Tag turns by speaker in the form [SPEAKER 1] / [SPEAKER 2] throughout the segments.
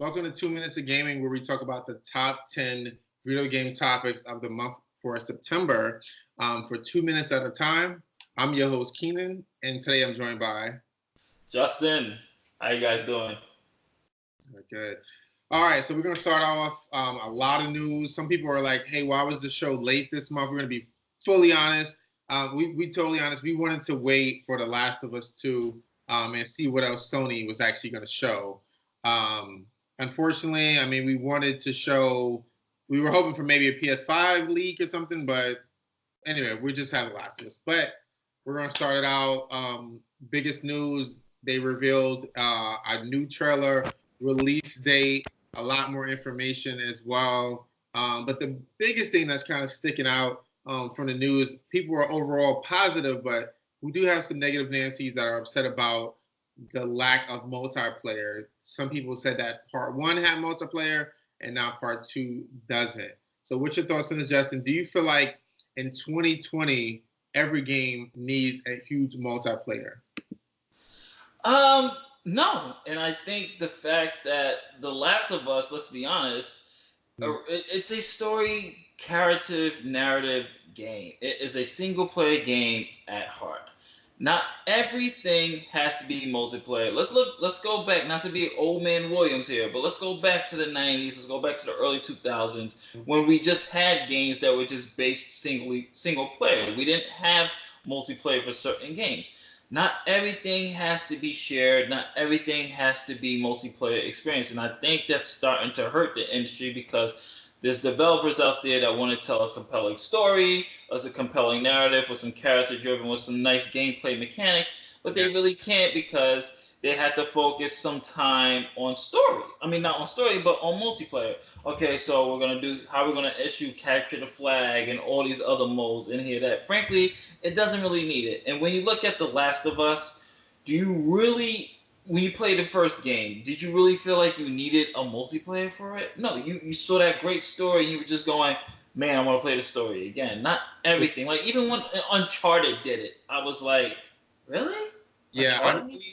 [SPEAKER 1] Welcome to 2 Minutes of Gaming, where we talk about the top 10 video game topics of the month for September for 2 minutes at a time. I'm your host, Keenan, and today I'm joined by
[SPEAKER 2] Justin. How you guys doing?
[SPEAKER 1] Good. All right, so we're going to start off a lot of news. Some people are like, hey, why was the show late this month? We're going to be fully honest. We totally honest. We wanted to wait for The Last of Us 2 and see what else Sony was actually going to show. Unfortunately, I mean, we wanted to show, we were hoping for maybe a PS5 leak or something, but anyway, we just have The Last of Us. But we're going to start it out. Biggest news, they revealed a new trailer, release date, a lot more information as well. But the biggest thing that's kind of sticking out from the news, people are overall positive, but we do have some negative Nancy's that are upset about the lack of multiplayer. Some people said that part 1 had multiplayer and now part 2 doesn't. So what's your thoughts on this, Justin? Do you feel like in 2020 every game needs a huge multiplayer?
[SPEAKER 2] No. And I think the fact that The Last of Us, let's be honest, it's a story, character, narrative game. It is a single player game at heart. Not everything has to be multiplayer. Let's go back, not to be old man Williams here, but let's go back to the 90s, let's go back to the early 2000s when we just had games that were just based single player. We didn't have multiplayer for certain games. Not everything has to be shared, not everything has to be multiplayer experience. And I think that's starting to hurt the industry because there's developers out there that want to tell a compelling story, as a compelling narrative, with some character driven, with some nice gameplay mechanics, but they really can't because they had to focus some time on story. I mean, not on story, but on multiplayer. Okay, so we're gonna issue capture the flag and all these other modes in here that, frankly, it doesn't really need it. And when you look at The Last of Us, do you really, when you played the first game, did you really feel like you needed a multiplayer for it? No, you saw that great story and you were just going, man, I want to play the story again. Not everything. Like, even when Uncharted did it, I was like, really?
[SPEAKER 1] Yeah, honestly,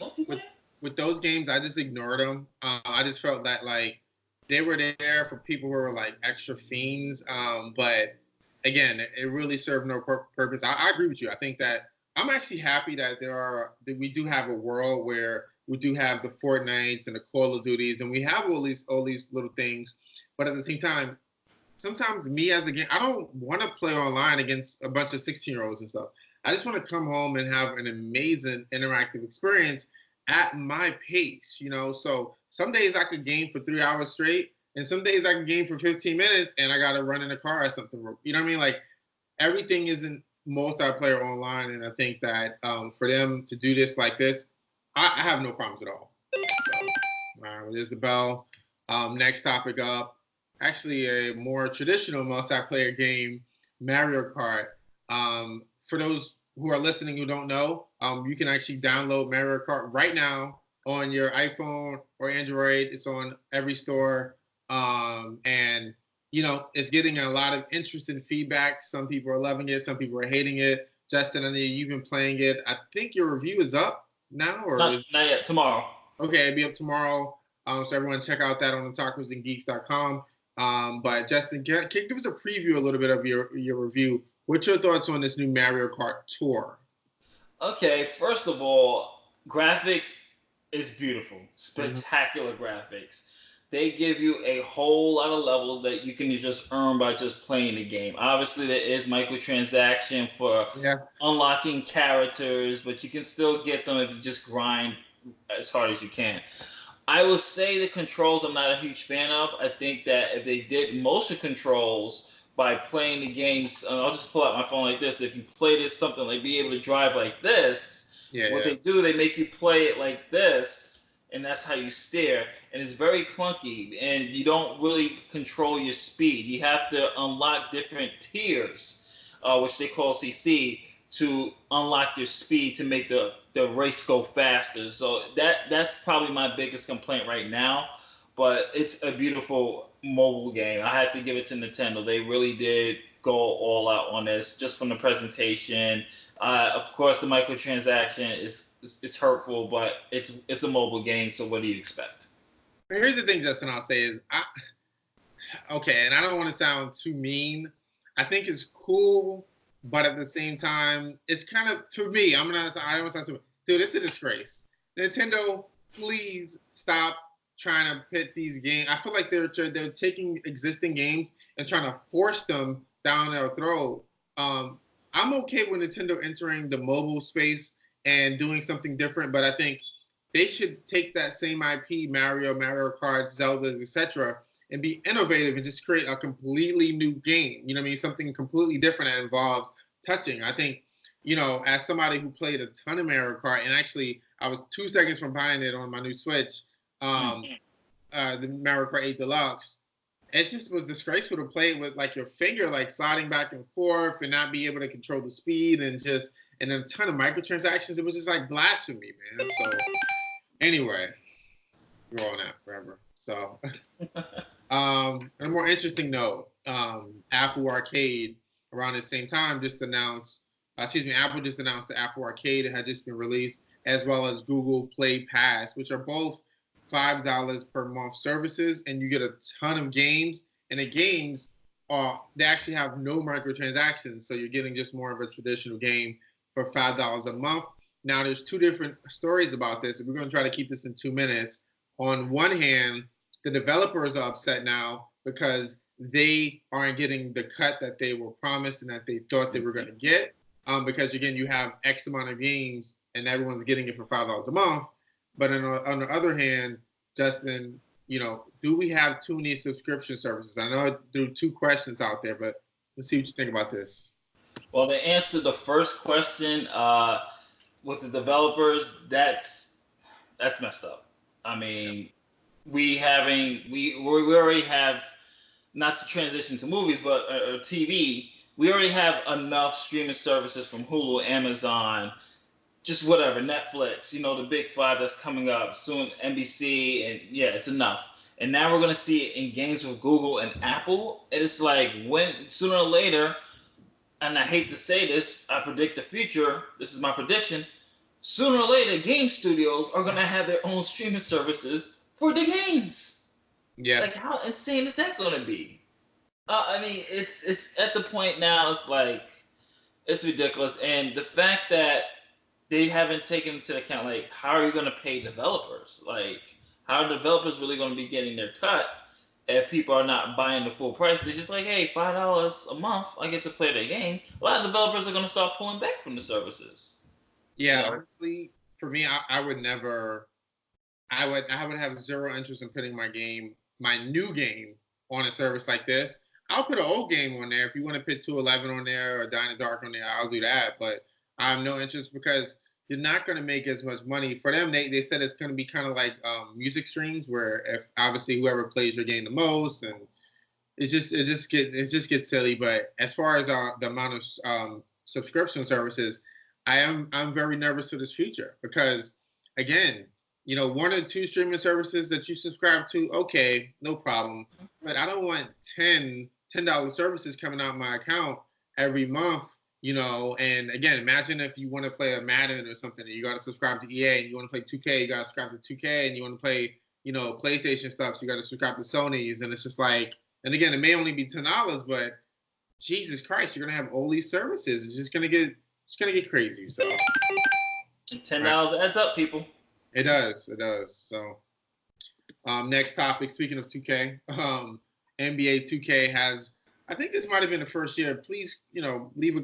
[SPEAKER 1] with those games, I just ignored them. I just felt that, like, they were there for people who were, like, extra fiends. But, again, it really served no purpose. I agree with you. I think that I'm actually happy that we do have a world where we do have the Fortnites and the Call of Duties, and we have all these little things. But at the same time, sometimes me as a game, I don't want to play online against a bunch of 16-year-olds and stuff. I just want to come home and have an amazing interactive experience at my pace, you know? So some days I could game for 3 hours straight, and some days I can game for 15 minutes and I got to run in a car or something. You know what I mean? Like, everything isn't multiplayer online, and I think that for them to do this like this, I have no problems at all. So, there's the bell. Next topic up, actually a more traditional multiplayer game, Mario Kart. For those who are listening who don't know, you can actually download Mario Kart right now on your iPhone or Android. It's on every store. And, you know, it's getting a lot of interesting feedback. Some people are loving it. Some people are hating it. Justin, I know you've been playing it. I think your review is up now? Or
[SPEAKER 2] not yet, tomorrow.
[SPEAKER 1] Okay, it'll be up tomorrow. So everyone check out that on otakusandgeeks.com. But Justin, can you give us a preview a little bit of your review? What's your thoughts on this new Mario Kart Tour?
[SPEAKER 2] Okay, first of all, graphics is beautiful. Spectacular graphics. They give you a whole lot of levels that you can just earn by just playing the game. Obviously, there is microtransaction for unlocking characters, but you can still get them if you just grind as hard as you can. I will say the controls I'm not a huge fan of. I think that if they did motion controls by playing the games, I'll just pull out my phone like this. If you play this something like be able to drive like this, they do, they make you play it like this, and that's how you steer. And it's very clunky, and you don't really control your speed. You have to unlock different tiers, which they call CC, to unlock your speed to make the race go faster. So that's probably my biggest complaint right now. But it's a beautiful mobile game. I have to give it to Nintendo. They really did go all out on this, just from the presentation. Of course, the microtransaction is hurtful, but it's a mobile game. So what do you expect?
[SPEAKER 1] Here's the thing, Justin. I'll say is, okay, and I don't want to sound too mean. I think it's cool, but at the same time, it's kind of, to me. I don't want to sound too. Dude, it's a disgrace. Nintendo, please stop trying to pit these games. I feel like they're taking existing games and trying to force them down their throat. I'm okay with Nintendo entering the mobile space and doing something different, but I think they should take that same IP, Mario Kart, Zelda, etc., and be innovative and just create a completely new game. You know what I mean? Something completely different that involves touching. I think, as somebody who played a ton of Mario Kart, and actually I was 2 seconds from buying it on my new Switch, the Mario Kart 8 Deluxe, it just was disgraceful to play it with like your finger like sliding back and forth and not be able to control the speed and a ton of microtransactions. It was just like blasphemy, man. So anyway, we're on that forever. So on a more interesting note, Apple Arcade around the same time just announced, Apple just announced the Apple Arcade had just been released, as well as Google Play Pass, which are both $5 per month services, and you get a ton of games. And the games they actually have no microtransactions, so you're getting just more of a traditional game for $5 a month. Now, there's two different stories about this. We're going to try to keep this in 2 minutes. On one hand, the developers are upset now because they aren't getting the cut that they were promised and that they thought they were going to get. Because again, you have X amount of games and everyone's getting it for $5 a month. But on the other hand, Justin, do we have too many subscription services? I know I threw two questions out there, but let's see what you think about this.
[SPEAKER 2] Well, to answer the first question, with the developers, that's messed up. I mean, we already have, not to transition to movies, but TV. We already have enough streaming services from Hulu, Amazon, just whatever, Netflix, the big five that's coming up soon, NBC, and yeah, it's enough. And now we're gonna see it in games with Google and Apple. And it's like, when sooner or later, and I hate to say this, I predict the future. This is my prediction. Sooner or later, game studios are gonna have their own streaming services for the games.
[SPEAKER 1] Yeah.
[SPEAKER 2] Like, how insane is that gonna be? I mean, it's at the point now. It's like, it's ridiculous, and the fact that they haven't taken into account, like, how are you going to pay developers? Like, how are developers really going to be getting their cut if people are not buying the full price? They're just like, hey, $5 a month, I get to play their game. A lot of developers are going to start pulling back from the services.
[SPEAKER 1] Yeah, honestly, for me, I would have zero interest in putting my new game on a service like this. I'll put an old game on there. If you want to put 211 on there or Die in the Dark on there, I'll do that. But I have no interest because you're not going to make as much money. For them, they said it's going to be kind of like music streams, where if obviously whoever plays your game the most, and it just gets silly. But as far as the amount of subscription services, I'm very nervous for this future because, again, one or two streaming services that you subscribe to, okay, no problem. But I don't want $10 services coming out of my account every month. And again, imagine if you want to play a Madden or something, and you got to subscribe to EA, and you want to play 2K, you got to subscribe to 2K, and you want to play, PlayStation stuff, so you got to subscribe to Sony's, and it's just like, and again, it may only be $10, but Jesus Christ, you're gonna have all these services. It's gonna get crazy. So
[SPEAKER 2] $10 adds up, people.
[SPEAKER 1] It does. So next topic. Speaking of 2K, NBA 2K has. I think this might have been the first year. Please, leave a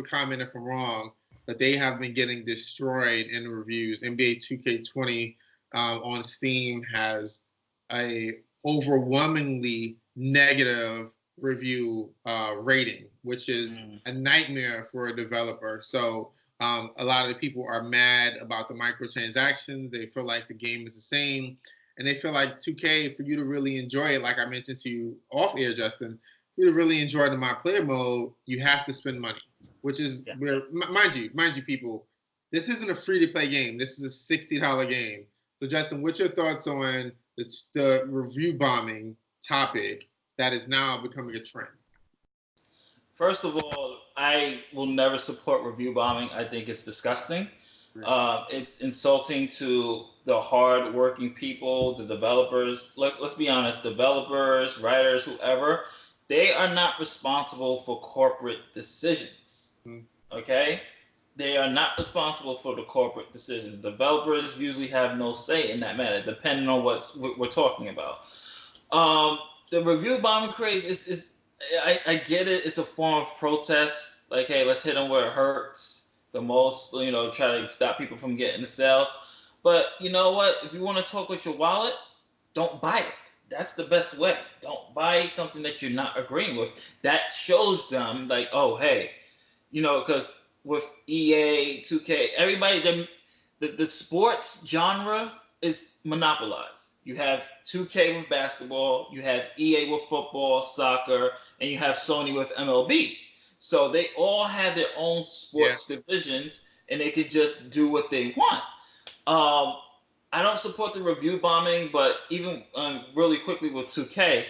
[SPEAKER 1] comment if I'm wrong. But they have been getting destroyed in the reviews. NBA 2K20 on Steam has a overwhelmingly negative review rating, which is a nightmare for a developer. So a lot of the people are mad about the microtransactions. They feel like the game is the same. And they feel like 2K, for you to really enjoy it, like I mentioned to you off air, Justin, for you to really enjoy the My Player mode, you have to spend money, which is where, mind you, people, this isn't a free-to-play game. This is a $60 game. So, Justin, what's your thoughts on the review bombing topic that is now becoming a trend?
[SPEAKER 2] First of all, I will never support review bombing. I think it's disgusting. It's insulting to the hard-working people, the developers. Let's be honest, developers, writers, whoever, they are not responsible for corporate decisions. Okay? They are not responsible for the corporate decisions. Developers usually have no say in that matter, depending on what we're talking about. The review bombing craze is I get it. It's a form of protest. Like, hey, let's hit them where it hurts the most. You know, try to stop people from getting the sales. But you know what? If you want to talk with your wallet, don't buy it. That's the best way. Don't buy something that you're not agreeing with. That shows them, like, oh, hey, you know, because with EA, 2K, everybody, the sports genre is monopolized. You have 2K with basketball, you have EA with football, soccer, and you have Sony with MLB. So they all have their own sports divisions, and they could just do what they want. I don't support the review bombing, but even really quickly with 2K,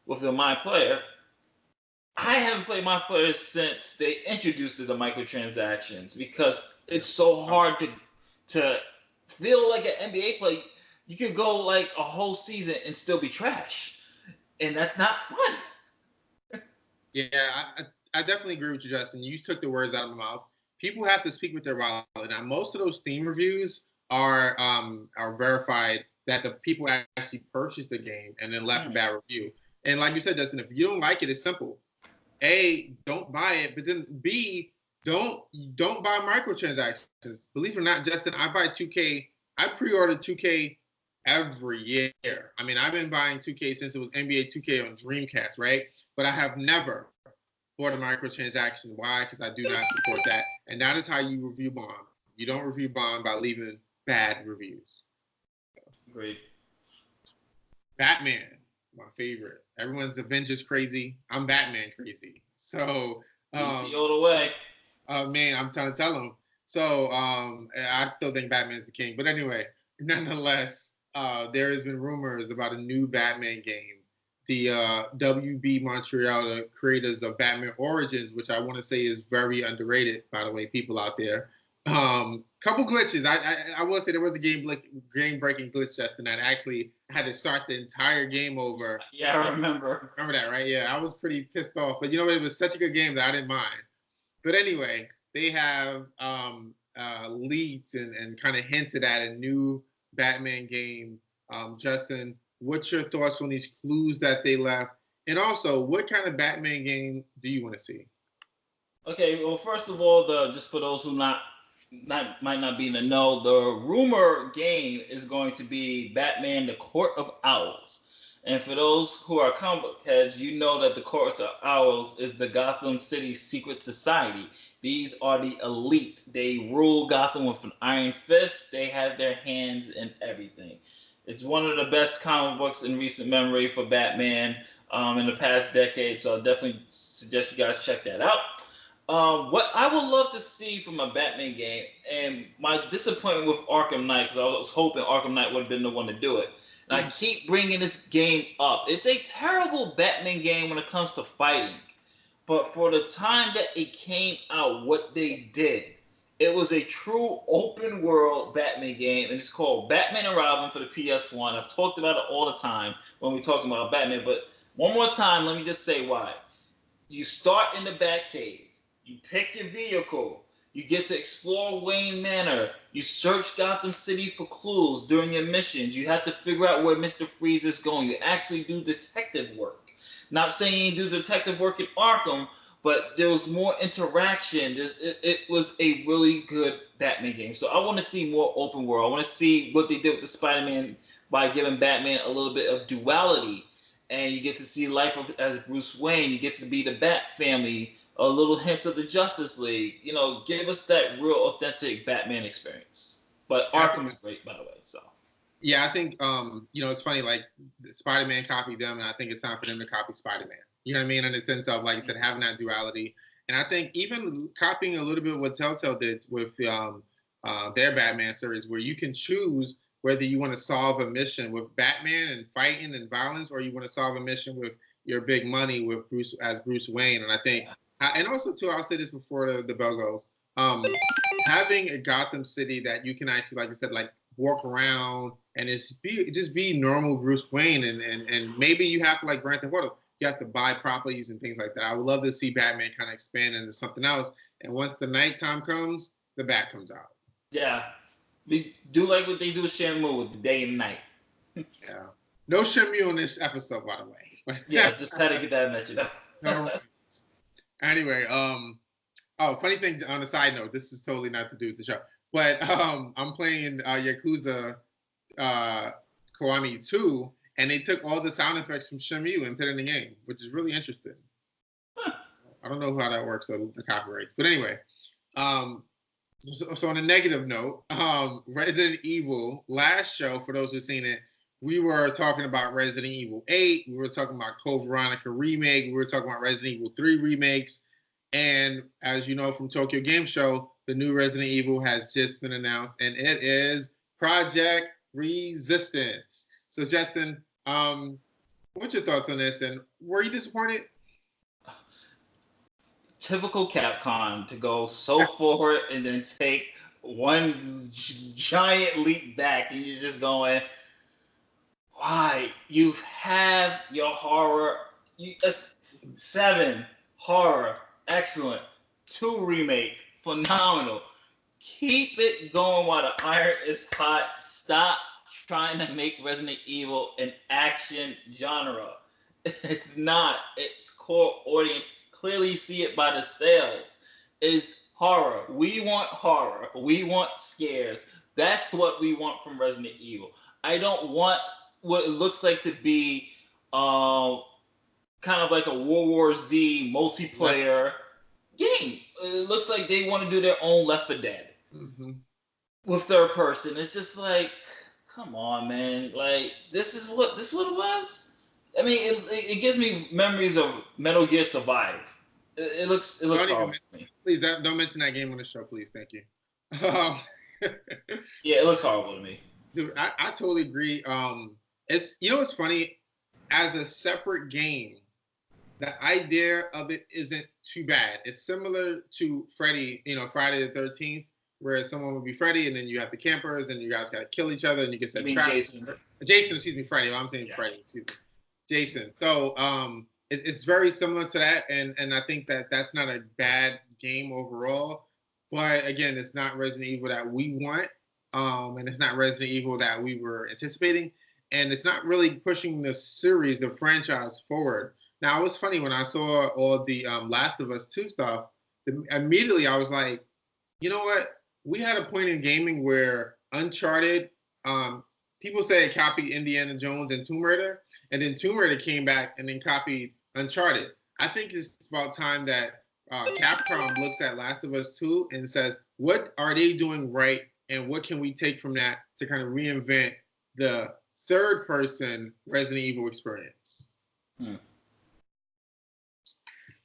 [SPEAKER 2] with the My Player, I haven't played My Player since they introduced the microtransactions because it's so hard to feel like an NBA player. You could go like a whole season and still be trash, and that's not fun.
[SPEAKER 1] Yeah, I definitely agree with you, Justin. You took the words out of my mouth. People have to speak with their wallet. Now, most of those Steam reviews are verified that the people actually purchased the game and then left a bad review. And like you said, Justin, if you don't like it, it's simple. A, don't buy it, but then B, don't buy microtransactions. Believe it or not, Justin, I buy 2K. I pre-ordered 2K every year. I mean, I've been buying 2K since it was NBA 2K on Dreamcast, right? But I have never bought a microtransaction. Why? Because I do not support that. And that is how you review bomb. You don't review bomb by leaving bad reviews.
[SPEAKER 2] Agreed.
[SPEAKER 1] Batman, my favorite. Everyone's Avengers crazy. I'm Batman crazy. So
[SPEAKER 2] DC all the way.
[SPEAKER 1] Man, I'm trying to tell them. So I still think Batman's the king. But anyway, nonetheless, there has been rumors about a new Batman game. The WB Montreal, the creators of Batman Origins, which I want to say is very underrated, by the way, people out there. Couple glitches. I will say there was a game-breaking glitch, Justin, that actually had to start the entire game over.
[SPEAKER 2] Yeah, I remember.
[SPEAKER 1] Remember that, right? Yeah, I was pretty pissed off. But you know what? It was such a good game that I didn't mind. But anyway, they have leaked and kind of hinted at a new Batman game. Justin, what's your thoughts on these clues that they left? And also, what kind of Batman game do you want to see?
[SPEAKER 2] Okay, well, first of all, just for those who might not be in the know, the rumor game is going to be Batman: The Court of Owls. And for those who are comic book heads, you know that the Court of Owls is the Gotham City secret society. These are the elite. They rule Gotham with an iron fist. They have their hands in everything. It's one of the best comic books in recent memory for Batman in the past decade, so I definitely suggest you guys check that out. What I would love to see from a Batman game, and my disappointment with Arkham Knight, because I was hoping Arkham Knight would have been the one to do it. And I keep bringing this game up. It's a terrible Batman game when it comes to fighting. But for the time that it came out, what they did, it was a true open world Batman game, and it's called Batman and Robin for the PS1. I've talked about it all the time when we're talking about Batman, but one more time, let me just say why. You start in the Batcave. You pick your vehicle. You get to explore Wayne Manor. You search Gotham City for clues during your missions. You have to figure out where Mr. Freeze is going. You actually do detective work. Not saying you do detective work in Arkham, but there was more interaction. It was a really good Batman game. So I want to see more open world. I want to see what they did with the Spider-Man by giving Batman a little bit of duality. And you get to see life as Bruce Wayne. You get to be the Bat family. A little hints of the Justice League. You know, give us that real authentic Batman experience. But Arkham is great, by the way. So.
[SPEAKER 1] Yeah, I think it's funny. Like Spider-Man copied them, and I think it's time for them to copy Spider-Man. You know what I mean? In the sense of, like you said, having that duality. And I think even copying a little bit what Telltale did with their Batman series, where you can choose whether you want to solve a mission with Batman and fighting and violence, or you want to solve a mission with your big money with Bruce Wayne. And I think. And also, too, I'll say this before the bell goes. Having a Gotham City that you can actually, like I said, like walk around and just be normal Bruce Wayne, and maybe you have to, like Grand Theft Auto, you have to buy properties and things like that. I would love to see Batman kind of expand into something else. And once the nighttime comes, the bat comes out.
[SPEAKER 2] Yeah, we do like what they do with Shenmue with the day and night.
[SPEAKER 1] Yeah, no Shenmue on this episode, by the way.
[SPEAKER 2] Yeah, just had to get that mentioned up.
[SPEAKER 1] All right. Anyway, funny thing on a side note, this is totally not to do with the show, but I'm playing Yakuza Kiwami 2, and they took all the sound effects from Shenmue and put it in the game, which is really interesting. Huh. I don't know how that works, the copyrights, but anyway. So on a negative note, Resident Evil, last show, for those who've seen it, we were talking about Resident Evil 8, we were talking about Code Veronica Remake, we were talking about Resident Evil 3 remakes, and as you know from Tokyo Game Show, the new Resident Evil has just been announced, and it is Project Resistance. So Justin, what's your thoughts on this, and were you disappointed?
[SPEAKER 2] Typical Capcom to go so forward and then take one giant leap back, and you're just going, why? You have your horror, 7 horror, excellent, 2 remake, phenomenal. Keep it going while the iron is hot. Stop trying to make Resident Evil an action genre. It's not. Its core audience, clearly see it by the sales, is horror. We want horror. We want scares. That's what we want from Resident Evil. I don't want what it looks like to be kind of like a World War Z multiplayer game. It looks like they want to do their own Left 4 Dead with third person. It's just like, come on, man. Like, this is what it was? I mean, it gives me memories of Metal Gear Survive. It looks horrible to me.
[SPEAKER 1] Please don't mention that game on the show, please. Thank you.
[SPEAKER 2] Yeah, it looks horrible to me.
[SPEAKER 1] Dude, I totally agree. It's, you know what's funny? As a separate game, the idea of it isn't too bad. It's similar to Freddy, Friday the 13th, where someone would be Freddy, and then you have the campers, and you guys got to kill each other, and you get set traps. Jason, excuse me, Freddy. I'm saying Freddy, excuse me. Jason. So it's very similar to that, and I think that's not a bad game overall. But again, it's not Resident Evil that we want, and it's not Resident Evil that we were anticipating, and it's not really pushing the series, the franchise forward. Now, it was funny when I saw all the Last of Us 2 stuff, immediately I was like, you know what? We had a point in gaming where Uncharted, people say it copied Indiana Jones and Tomb Raider, and then Tomb Raider came back and then copied Uncharted. I think it's about time that Capcom looks at Last of Us 2 and says, what are they doing right, and what can we take from that to kind of reinvent the third-person Resident Evil experience?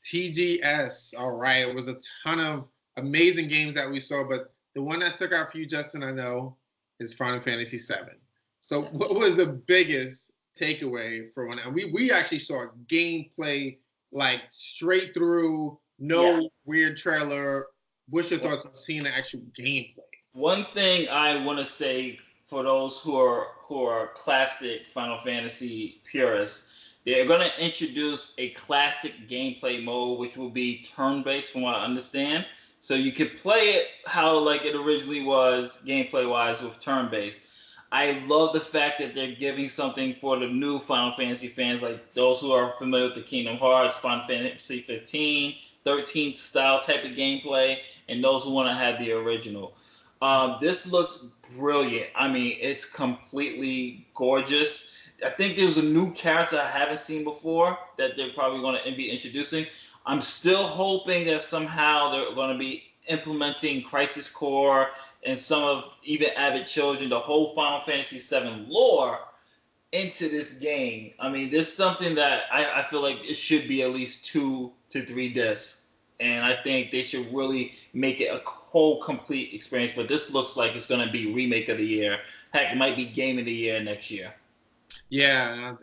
[SPEAKER 1] TGS, all right. It was a ton of amazing games that we saw, but the one that stuck out for you, Justin, I know, is Final Fantasy VII. So what was the biggest takeaway for one? And we actually saw gameplay, like straight through, no weird trailer. What's your thoughts on seeing the actual gameplay?
[SPEAKER 2] One thing I want to say for those who are classic Final Fantasy purists, they're going to introduce a classic gameplay mode, which will be turn-based from what I understand. So you could play it how like it originally was gameplay-wise with turn-based. I love the fact that they're giving something for the new Final Fantasy fans, like those who are familiar with the Kingdom Hearts, Final Fantasy 15, 13 style type of gameplay, and those who want to have the original. This looks brilliant. I mean, it's completely gorgeous. I think there's a new character I haven't seen before that they're probably going to be introducing. I'm still hoping that somehow they're going to be implementing Crisis Core and some of even Avid Children, the whole Final Fantasy VII lore into this game. I mean, there's something that I feel like it should be at least 2 to 3 discs. And I think they should really make it a whole complete experience. But this looks like it's going to be Remake of the Year. Heck, it might be Game of the Year next year.
[SPEAKER 1] Yeah,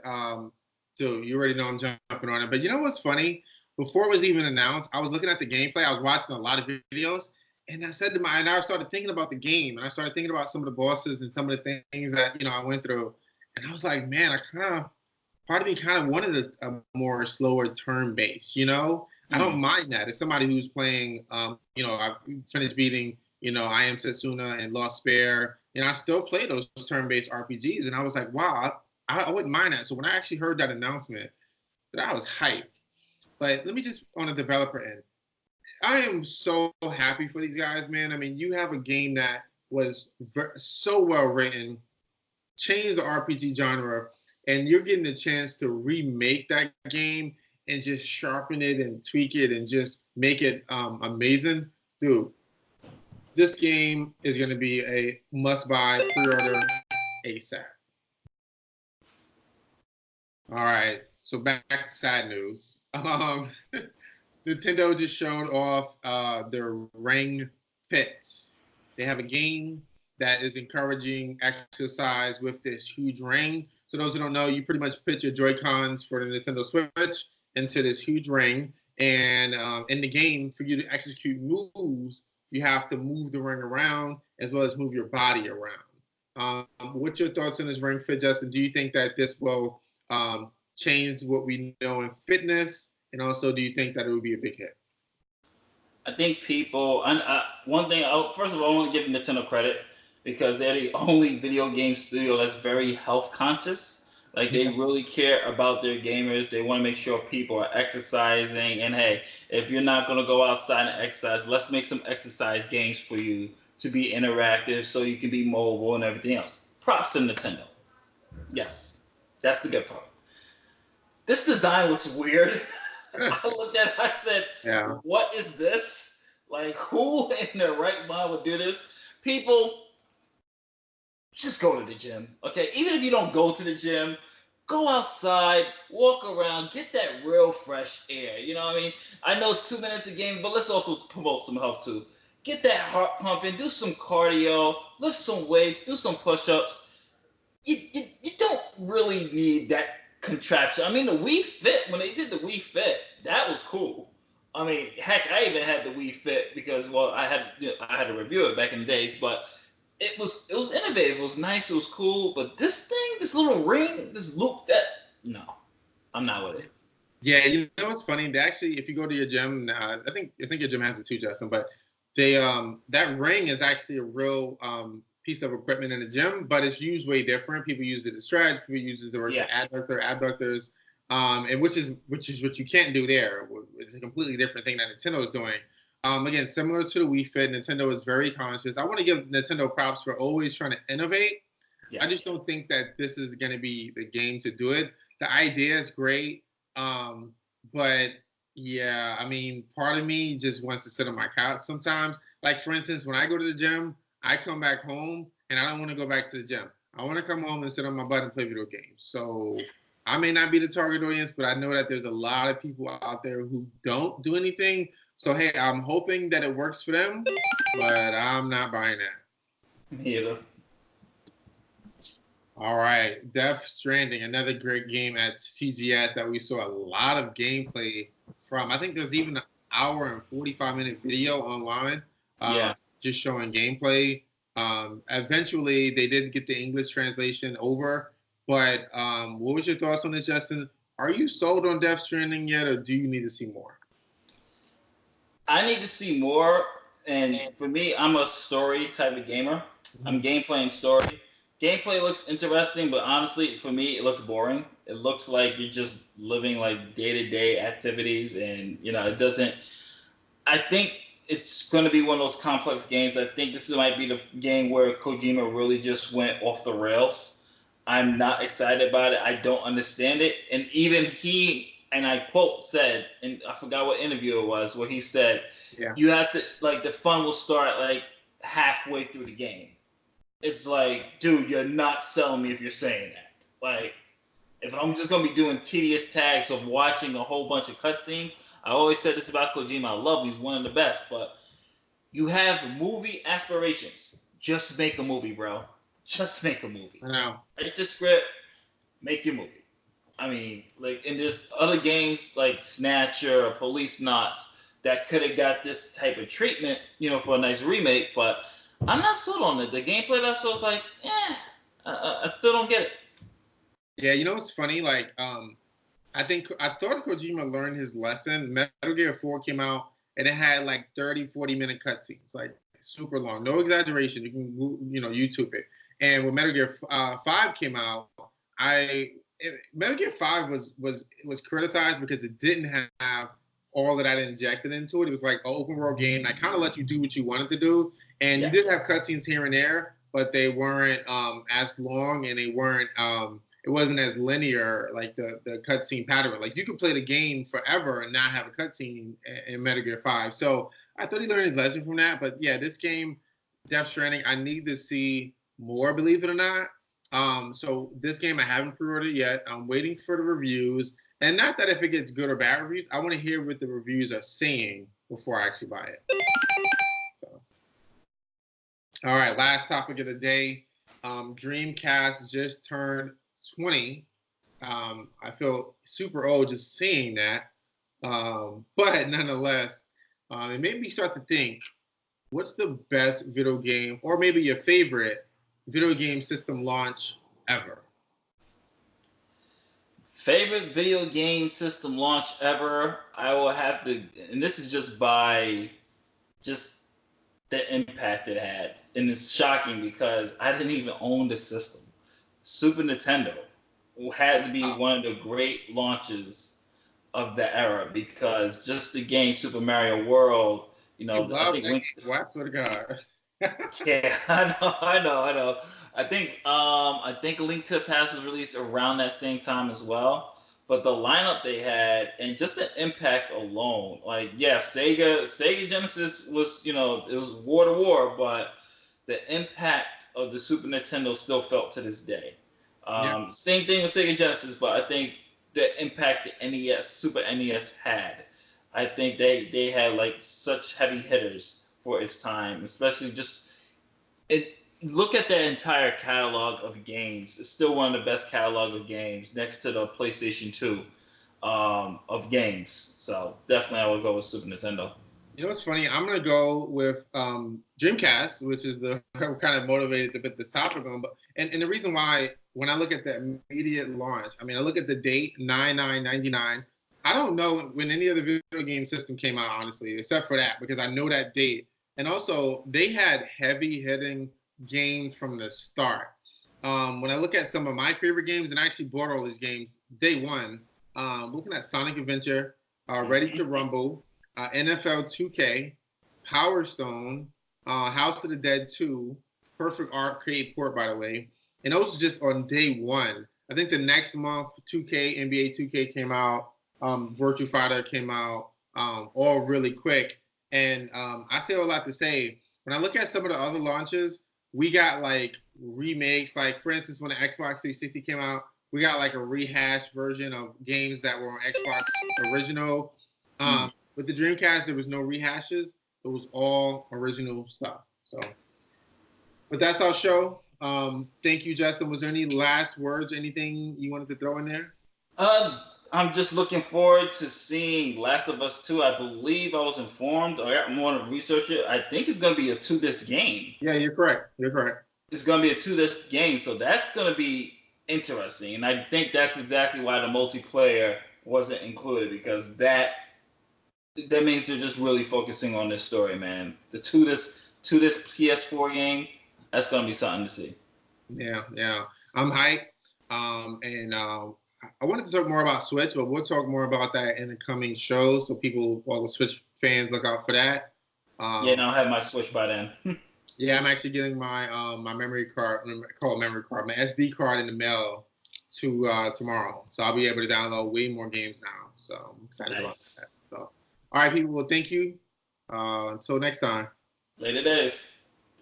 [SPEAKER 1] dude, you already know I'm jumping on it. But you know what's funny? Before it was even announced, I was looking at the gameplay. I was watching a lot of videos, And I said to and I started thinking about the game, and I started thinking about some of the bosses and some of the things that I went through, and I was like, man, part of me kind of wanted a more slower turn base. I don't mind that. As somebody who's playing, I finished beating, I Am Setsuna and Lost Spare, and I still play those turn-based RPGs, and I was like, wow, I wouldn't mind that. So when I actually heard that announcement, that I was hyped. But let me just on the developer end. I am so happy for these guys, man. I mean, you have a game that was so well written, changed the RPG genre, and you're getting a chance to remake that game and just sharpen it and tweak it and just make it amazing. Dude, this game is going to be a must-buy, pre-order ASAP. All right, so back to sad news. Nintendo just showed off their Ring Fit. They have a game that is encouraging exercise with this huge ring. So those who don't know, you pretty much put your Joy-Cons for the Nintendo Switch into this huge ring. And in the game, for you to execute moves, you have to move the ring around as well as move your body around. What's your thoughts on this Ring Fit, Justin? Do you think that this will change what we know in fitness? And also, do you think that it would be a big hit?
[SPEAKER 2] I think people, one thing, first of all, I want to give Nintendo credit because they're the only video game studio that's very health conscious. Like, they really care about their gamers. They want to make sure people are exercising. And hey, if you're not going to go outside and exercise, let's make some exercise games for you to be interactive so you can be mobile and everything else. Props to Nintendo. Yes, that's the good part. This design looks weird. I looked at it, I said, yeah. What is this? Like, who in their right mind would do this? People, just go to the gym, okay? Even if you don't go to the gym, go outside, walk around, get that real fresh air. You know what I mean? I know it's 2 minutes a game, but let's also promote some health too. Get that heart pumping, do some cardio, lift some weights, do some push-ups. You don't really need that contraption. I mean, the Wii Fit, when they did the Wii Fit, that was cool. I mean, heck, I even had the Wii Fit because, well, I had to review it back in the days, but it was innovative. It was nice. It was cool. But this thing, this little ring, this loop, no, I'm not with it.
[SPEAKER 1] Yeah, you know what's funny? They actually, if you go to your gym, I think your gym has it too, Justin. But they that ring is actually a real piece of equipment in the gym, but it's used way different. People use it to stretch. People use it to work the abductors, and which is what you can't do there. It's a completely different thing that Nintendo is doing. Again, similar to the Wii Fit, Nintendo is very conscious. I want to give Nintendo props for always trying to innovate. Yeah. I just don't think that this is going to be the game to do it. The idea is great, but yeah, I mean, part of me just wants to sit on my couch sometimes. Like, for instance, when I go to the gym, I come back home and I don't want to go back to the gym. I want to come home and sit on my butt and play video games. So I may not be the target audience, but I know that there's a lot of people out there who don't do anything. So, hey, I'm hoping that it works for them, but I'm not buying that.
[SPEAKER 2] Me either.
[SPEAKER 1] All right. Death Stranding, another great game at TGS that we saw a lot of gameplay from. I think there's even an hour and 45-minute video online. Just showing gameplay. Eventually, they did get the English translation over. But what was your thoughts on this, Justin? Are you sold on Death Stranding yet, or do you need to see more?
[SPEAKER 2] I need to see more. And for me, I'm a story type of gamer. Mm-hmm. I'm gameplay and story. Gameplay looks interesting, but honestly, for me, it looks boring. It looks like you're just living like day-to-day activities, and it doesn't. I think it's going to be one of those complex games. I think this might be the game where Kojima really just went off the rails. I'm not excited about it. I don't understand it. And even he, and I quote, said, and I forgot what interview it was, where he said, you have to, like, the fun will start, like, halfway through the game. It's like, dude, you're not selling me if you're saying that. Like, if I'm just going to be doing tedious tags of watching a whole bunch of cutscenes, I always said this about Kojima. I love him. He's one of the best. But you have movie aspirations. Just make a movie, bro. Just make a movie.
[SPEAKER 1] I know.
[SPEAKER 2] Write your script. Make your movie. I mean, like, and there's other games like Snatcher or Police Knots that could have got this type of treatment, for a nice remake. But I'm not sold on it. The gameplay that I saw was like, I still don't get it.
[SPEAKER 1] Yeah, what's funny? Like, I thought Kojima learned his lesson. Metal Gear 4 came out and it had like 30, 40-minute cutscenes, like super long. No exaggeration. You can YouTube it. And when Metal Gear 5 came out, Metal Gear 5 was criticized because it didn't have all of that injected into it. It was like an open world game that kind of let you do what you wanted to do. And you did have cutscenes here and there, but they weren't as long, and they weren't it wasn't as linear, like the cutscene pattern. Like you could play the game forever and not have a cutscene in Metal Gear 5. So I thought he learned his lesson from that. But yeah, this game, Death Stranding, I need to see more, believe it or not. So this game I haven't pre-ordered yet. I'm waiting for the reviews. And not that if it gets good or bad reviews, I want to hear what the reviews are saying before I actually buy it. So. All right, last topic of the day. Dreamcast just turned 20. I feel super old just seeing that. But nonetheless, it made me start to think, what's the best video game, or maybe your favorite video game system launch ever?
[SPEAKER 2] Favorite video game system launch ever, I will have to, and this is just by just the impact it had. And it's shocking because I didn't even own the system. Super Nintendo had to be one of the great launches of the era, because just the game Super Mario World,
[SPEAKER 1] I think I swear to God.
[SPEAKER 2] Yeah, I know. I think Link to the Past was released around that same time as well. But the lineup they had, and just the impact alone, like, yeah, Sega Genesis was, it was war to war, but the impact of the Super Nintendo still felt to this day. Same thing with Sega Genesis, but I think the impact the NES, Super NES had, I think they had like such heavy hitters for its time, especially just look at that entire catalog of games. It's still one of the best catalog of games next to the PlayStation 2 of games. So definitely I would go with Super Nintendo.
[SPEAKER 1] You know what's funny? I'm going to go with Dreamcast, which is the kind of motivated to put this topic on. But and the reason why, when I look at the immediate launch, I mean, I look at the date, 9/9/99. I don't know when any other video game system came out, honestly, except for that, because I know that date. And also, they had heavy-hitting games from the start. When I look at some of my favorite games, and I actually bought all these games day one, looking at Sonic Adventure, Ready to Rumble, NFL 2K, Power Stone, House of the Dead 2, Perfect Arcade Port, by the way. And those are just on day one. I think the next month, 2K, NBA 2K came out, Virtua Fighter came out, all really quick. And I say a lot to say, when I look at some of the other launches, we got like remakes. Like, for instance, when the Xbox 360 came out, we got like a rehashed version of games that were on Xbox original. With the Dreamcast, there was no rehashes. It was all original stuff. So, but that's our show. Thank you, Justin. Was there any last words or anything you wanted to throw in there?
[SPEAKER 2] I'm just looking forward to seeing Last of Us 2. I believe I was informed, or I want to research it. I think it's going to be a 2-disc game.
[SPEAKER 1] Yeah, you're correct.
[SPEAKER 2] It's going to be a 2-disc game, so that's going to be interesting. And I think that's exactly why the multiplayer wasn't included, because that means they're just really focusing on this story, man. The 2-disc PS4 game, that's going to be something to see.
[SPEAKER 1] Yeah. I'm hyped. I wanted to talk more about Switch, but we'll talk more about that in the coming shows. So people, all the Switch fans, look out for that.
[SPEAKER 2] I'll have my Switch by then.
[SPEAKER 1] Yeah, I'm actually getting my my memory card, my SD card in the mail tomorrow. So I'll be able to download way more games now. So I'm excited about that. So, all right, people. Well, thank you. Until next time.
[SPEAKER 2] Later days.